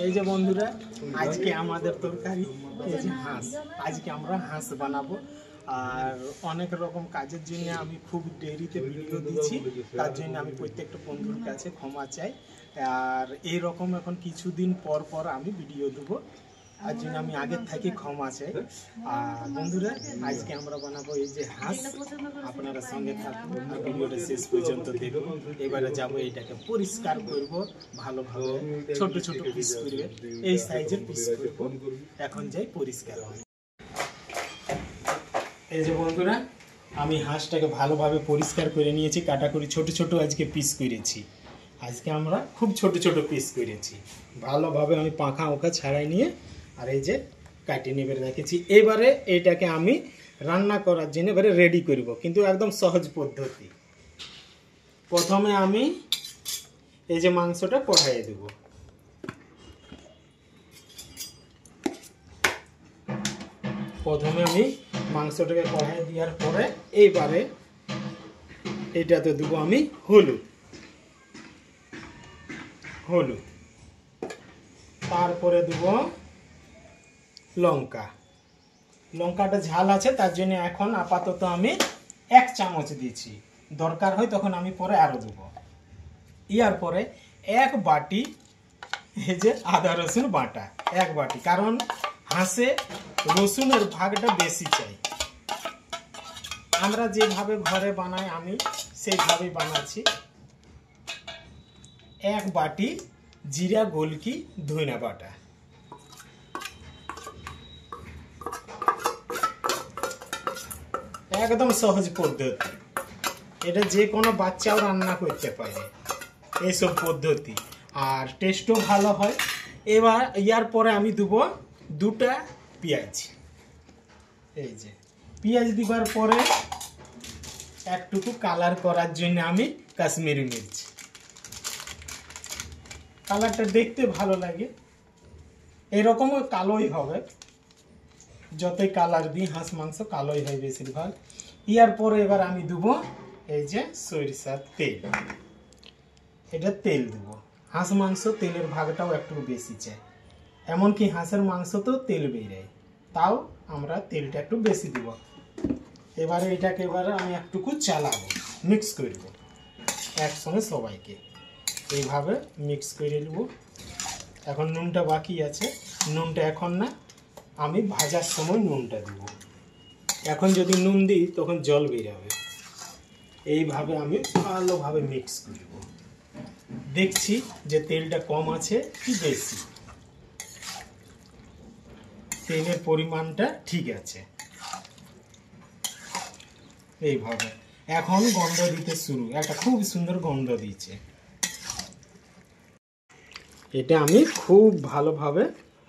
এই যে বন্ধুরা, আজকে আমাদের তরকারি এই যে হাঁস। আজকে আমরা হাঁস বানাবো। আর অনেক রকম কাজের জন্য আমি খুব দেরিতে ভিডিও দিচ্ছি, তার জন্য আমি প্রত্যেকটা বন্ধুর কাছে ক্ষমা চাই। আর এই রকম এখন কিছুদিন পর পর আমি ভিডিও দেবো, তার জন্য আমি আগের থেকে ক্ষমা চাই। আর বন্ধুরা, আজকে আমরা বানাবো এই যে হাঁস। আপনারা সঙ্গে থাকুন, ভিডিওটা শেষ পর্যন্ত দেখুন। এবারে যাব, এটাকে পরিষ্কার করব ভালোভাবে, ছোট ছোট পিস করবে, এই সাইজের পিস করব। এখন যাই পরিষ্কার হয়। এই যে বন্ধুরা, আমি হাঁসটাকে ভালোভাবে পরিষ্কার করে নিয়েছি, কাটা করে ছোট ছোট আজকে পিস করেছি। আজকে আমরা খুব ছোট ছোট পিস করেছি, ভালোভাবে আমি পাখা ওখা ছাড়াই নিয়ে আর এই যে কাটি নেবে রেখেছি। এবারে এটাকে আমি রান্না করার জন্য এবারে রেডি করব, কিন্তু একদম সহজ পদ্ধতি। প্রথমে আমি এই যে মাংসটা কড়াইয়ে দেব। প্রথমে আমি মাংসটাকে কড়াইয়ে দেওয়ার পরে এইবারে এটাতে দেবো আমি হলুদ। তারপরে দেব লঙ্কাটা ঝাল আছে, তার জন্য এখন আপাতত আমি 1 চামচ দিচ্ছি। দরকার হয় তখন আমি পরে আরো দেবো। ইয়ার পরে 1 বাটি এই যে আদা রসুন বাটা, 1 বাটি, কারণ হাঁসে রসুনের ভাগটা বেশি চাই। আমরা যেভাবে ঘরে বানাই আমি সেইভাবেই বানাচ্ছি। 1 বাটি জিরা গোলকি ধইনা বাটা। একদম সহজ পদ্ধতি, এটা যে কোনো বাচ্চাও রান্না করতে পারে এইসব পদ্ধতি, আর টেস্টও ভালো হয়। এবার ইয়ার পরে আমি দেবো 2টা পেঁয়াজ। এই যে পেঁয়াজ দিবার পরে একটুকু কালার করার জন্য আমি কাশ্মীরি মির্চ, কালারটা দেখতে ভালো লাগে, এরকমও কালোই হবে। যতই কালার দিই হাঁস মাংস কালোই হয় বেশিরভাগ। ইয়ার পরে এবার আমি দেবো এই যে সরিষার তেল। এটা তেল দেবো। হাঁস মাংস তেলের ভাগটাও একটু বেশি চাই, এমনকি হাঁসের মাংসতেও তেল বেরোয়, তাও আমরা তেলটা একটু বেশি দেবো। এবারে এটাকে এবারে আমি একটুকু চালাবো, মিক্স করব একসঙ্গে সবাইকে, এইভাবে মিক্স করে নেব। এখন নুনটা বাকি আছে, নুনটা এখন না, আমি ভাজার সময় নুনটা দেব। এখন যদি নুন দিই তখন জল বেরোবে। এইভাবে আমি ভালোভাবে মিক্স করব। দেখছি যে তেলটা কম আছে কি বেশি, তেলের পরিমাণটা ঠিক আছে। এইভাবে এখন গন্ধ দিতে শুরু, একটা খুব সুন্দর গন্ধ দিচ্ছে। এটা আমি খুব ভালোভাবে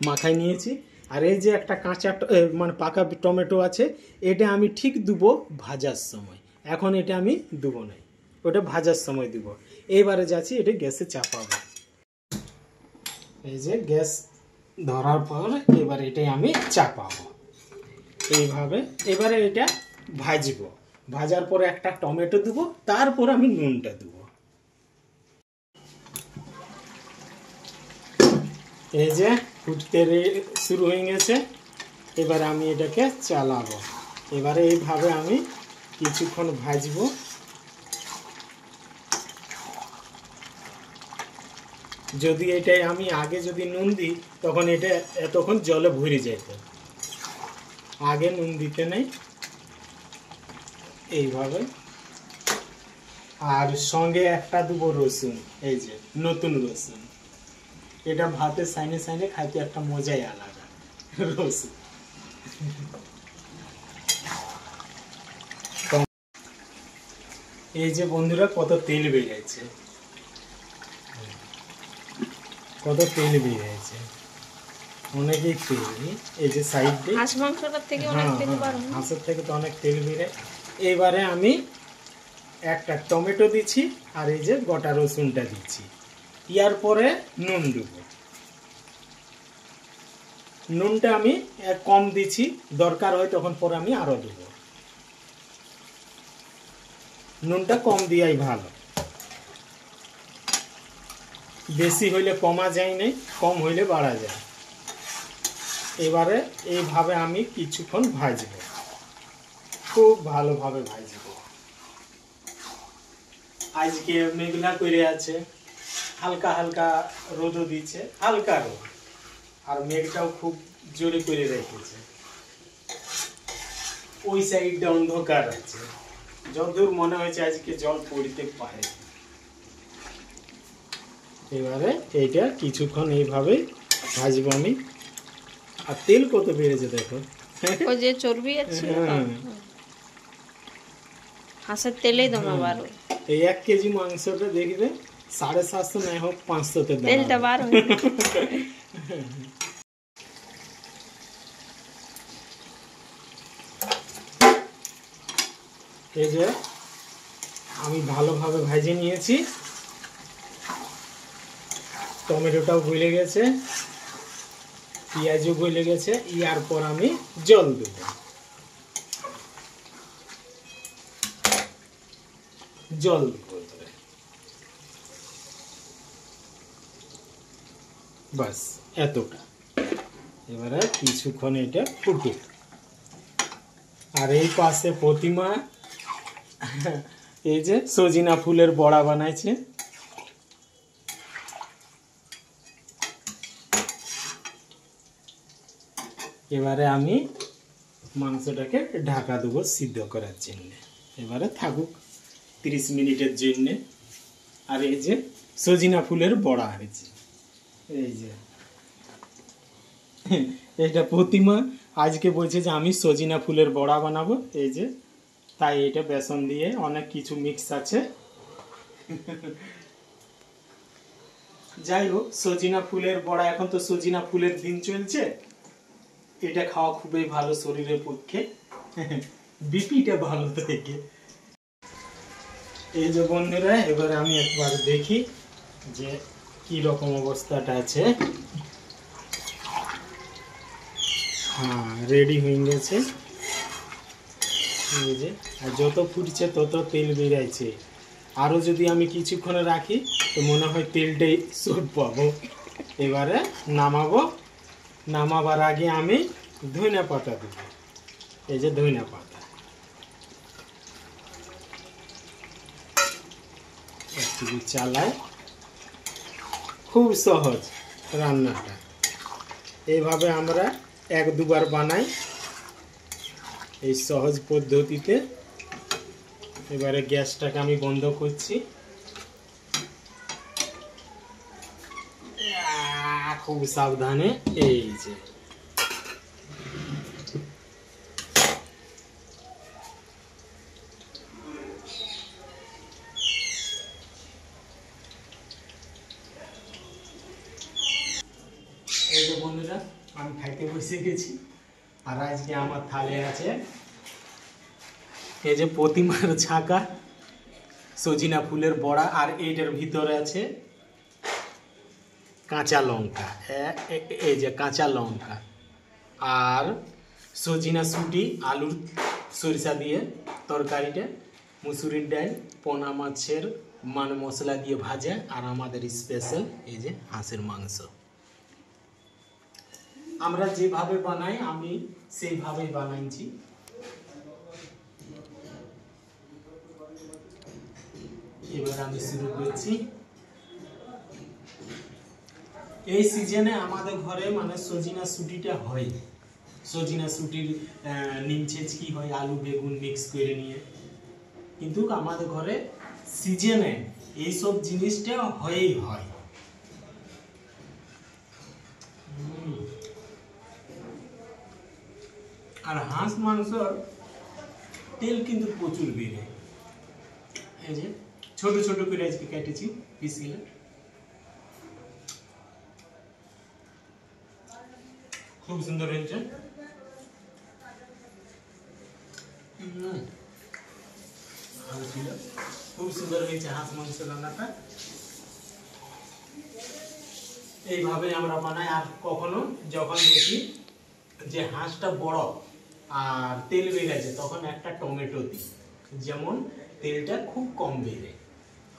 মাখাই নিয়েছি। আর এই যে একটা কাঁচা মানে পাকা টমেটো আছে, এটা আমি ঠিক দেবো ভাজার সময়। এখন এটা আমি দেবো না, ওটা ভাজার সময় দেবো। এইবারে যাচ্ছি এটা গ্যাসে চাপাবো। এই যে গ্যাস ধরার পর এবার এটাই আমি চাপাবো এইভাবে। এবারে এটা ভাজবো, ভাজার পরে একটা টমেটো দেবো, তারপর আমি নুনটা দেবো। এই যে ফুটতে শুরু হয়ে গেছে, এবারে আমি এটাকে চালাবো। এবারে এইভাবে আমি কিছুক্ষণ ভাজবো। যদি এটাই আমি আগে যদি নুন দিই তখন এটা এতক্ষণ জলে ভরে যেত, আগে নুন দিতে নেই। এইভাবে আর সঙ্গে একটা দেবো রসুন, এই যে নতুন রসুন, এটা ভাতে সাইনে সাইনে খাইতে একটা মজাই আলাদা রসুন। এই যে বন্ধুরা কত তেল বেরিয়েছে, কত তেল বেরিয়েছে, অনেকই তেল। এই যে সাইড দিয়ে হাঁস মাংসটার থেকে অনেক তেল বাড়ে, হাঁসের থেকে তো অনেক তেল বেরোয়। এবারে আমি একটা টমেটো দিচ্ছি আর এই যে গোটা রসুনটা দিচ্ছি। ইয়ার পরে নুন দেব। নুনটা আমি কম দিচ্ছি, দরকার হয় তখন পরে আমি আরো দেব। নুনটা কম দিয়াই ভালো। বেশি হইলে কমা যায় না, কম হইলে বাড়া যায়। এবারে এইভাবে আমি কিছুক্ষণ ভাজব, খুব ভালোভাবে ভাজব। আজকে মেঘলা করে আছে, হালকা হালকা রোদও দিচ্ছে, হালকা রোদ, আর মেঘটাও খুব জোরে করে রেখেছে। ওই সাইডটা অন্ধকার আছে, যতদূর মনে হয়েছে আজকে জল পড়তে পারে। এবারে এইটা কিছুক্ষণ এইভাবে ভাজবো আমি। আর তেল কত বেড়েছে দেখো, ওই যে চর্বি আছে হাঁসের তেলেই দমা বার। এই 1 কেজি মাংসটা দেখবে 750 না হোক 500-তে তেলটা বার হয়। এই যে আমি ভালোভাবে ভেজে নিয়েছি, টমেটোটাও গলে গেছে, পেঁয়াজও গলে গেছে। ইয়ার পর আমি জল দেব, জল দেব, বাস এতটা। এবারে কিছুক্ষণ এটা ফুটুক। আর এই পাশে প্রতিমা এই যে সজিনা ফুলের বড়া বানাইছে। এবারে আমি মাংসটাকে ঢাকা দেবো সিদ্ধ করার জন্য। এবারে থাকুক 30 মিনিটের জন্য। আর এই যে সজিনা ফুলের বড়া হয়েছে, এই যে এটা প্রতিমা আজকে বলছে যে আমি সজিনা ফুলের বড়া বানাবো। এই যে তাই এটা বেসন দিয়ে অনেক কিছু মিক্স আছে। যাই হোক, সজিনা ফুলের বড়া, এখন তো সজিনা ফুলের দিন চলছে, এটা খাওয়া খুবই ভালো শরীরের পক্ষে, বিপিটা ভালো থাকে। এই যে বন্ধুরা, এবারে আমি একবার দেখি যে কি রকম অবস্থাটা আছে। হ্যাঁ, রেডি হয়ে গেছে। এই যে, আর যত ফুটছে তত তেল বেরাইছে। আরও যদি আমি কিছুক্ষণ রাখি তো মনে হয় তেলটাই সুট পাবো। এবারে নামাবো। নামাবার আগে আমি ধনিয়া পাতা দেব। এই যে ধনিয়া পাতা, একটু চালাই। খুব সহজ রান্নাটা, এইভাবে আমরা 1-2 বার বানাই এই সহজ পদ্ধতিতে। এবারে গ্যাসটাকে আমি বন্ধ করছি। খুব সাবধানে। এই যে বন্ধুরা, আমি খাইতে বসে গেছি। আর আজকে আমার থালে আছে এই যে প্রতিমার ছাকা, সজিনা ফুলের বড়া, আর এইটার ভিতরে আছে কাঁচা লঙ্কা। এই যে কাঁচা লঙ্কা, আর সজিনা শুঁটি, আলুর সরিষা দিয়ে তরকারিটা, মুসুরির ডাল, পোনা মাছের মান মশলা দিয়ে ভাজা, আর আমাদের স্পেশাল এই যে হাঁসের মাংস। আমরা যেভাবে বানাই আমি সেইভাবেই বানাইছি। এবার আমি শুরু করছি। এই সিজনে আমাদের ঘরে মানে সজিনা শুঁটিটা হয়। সজিনা শুঁটির নিম ছেঁচকি হয় আলু বেগুন মিক্স করে নিয়ে, কিন্তু আমাদের ঘরে সিজনে এইসব জিনিসটা হয়েই হয়। আর হাঁস মাংসর তেল কিন্তু প্রচুর বেড়ে। এই যে ছোট ছোট করে আজকে কেটেছি পিসগুলো। খুব সুন্দর হয়েছে। খুব সুন্দর হয়েছে হাঁস মাংস রান্নাটা। এইভাবে আমরা বানাই। আর কখনো যখন দেখি যে হাঁসটা বড় আর তেল বেড়েছে তখন একটা টমেটো দিই, যেমন তেলটা খুব কম বেড়ে।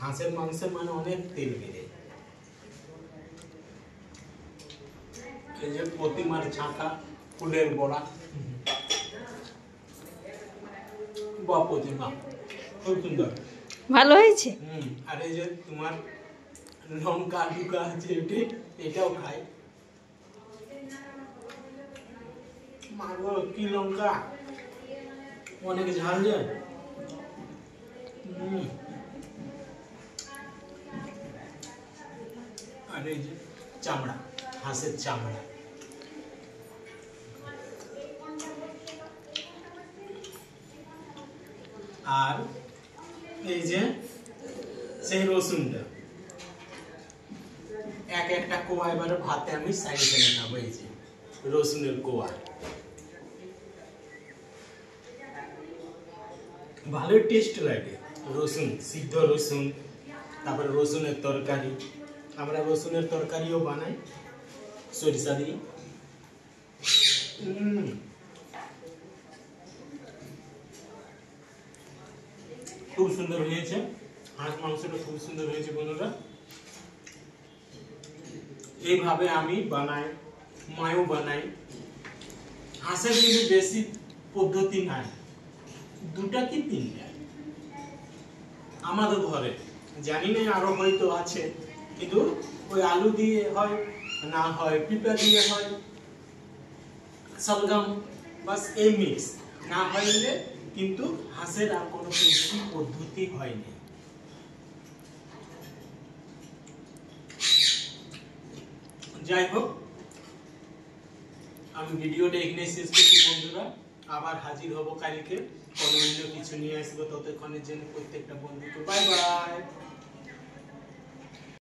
হাঁসের মাংসের মানে অনেক তেল বেড়ে। এই যে প্রতিমার ছাঁকা ফুলের বড়া বা প্রতিমা খুব সুন্দর। ভালো হয়েছে। আর এই যে তোমার লঙ্কা টুকা আছে এটাও খাই। মাগো কি লঙ্কা, অনেক ঝাল যায়। আর এই যে চামড়া, হাঁসের চামড়া। আর এই যে সেই রসুনটা এক একটা কোয়া এবারে ভাতে আমি সাইড করে খাবো। এই যে রসুনের কোয়া ভালো টেস্ট লাগে। রসুন, সিদ্ধ রসুন, তারপরে রসুনের তরকারি। আমরা রসুনের তরকারিও বানাই সরিষা দিয়ে। খুব সুন্দর হয়েছে, হাঁস মাংসটা খুব সুন্দর হয়েছে বন্ধুরা। এইভাবে আমি বানাই, মায়ও বানাই। হাঁসের কিন্তু বেশি পদ্ধতি নাই, দুটা কি তিনটা আমাদের ঘরে, জানি না আরো হয়তো আছে, কিন্তু ওই আলু দিয়ে হয়, না হয় পিঁপড়া দিয়ে হয়, সলগম, বাস এই মিক্স না হইলে কিন্তু হাঁসের আর কোনো কৃষি পদ্ধতি হয়নি। যাই হোক, আমি ভিডিওটা এখানে শেষ করছি বন্ধুরা। আবার হাজির হব কালকে, কোনো অন্য কিছু নিয়ে আসবো। ততক্ষণের জন্য প্রত্যেকটা বন্ধুকে বাই বাই।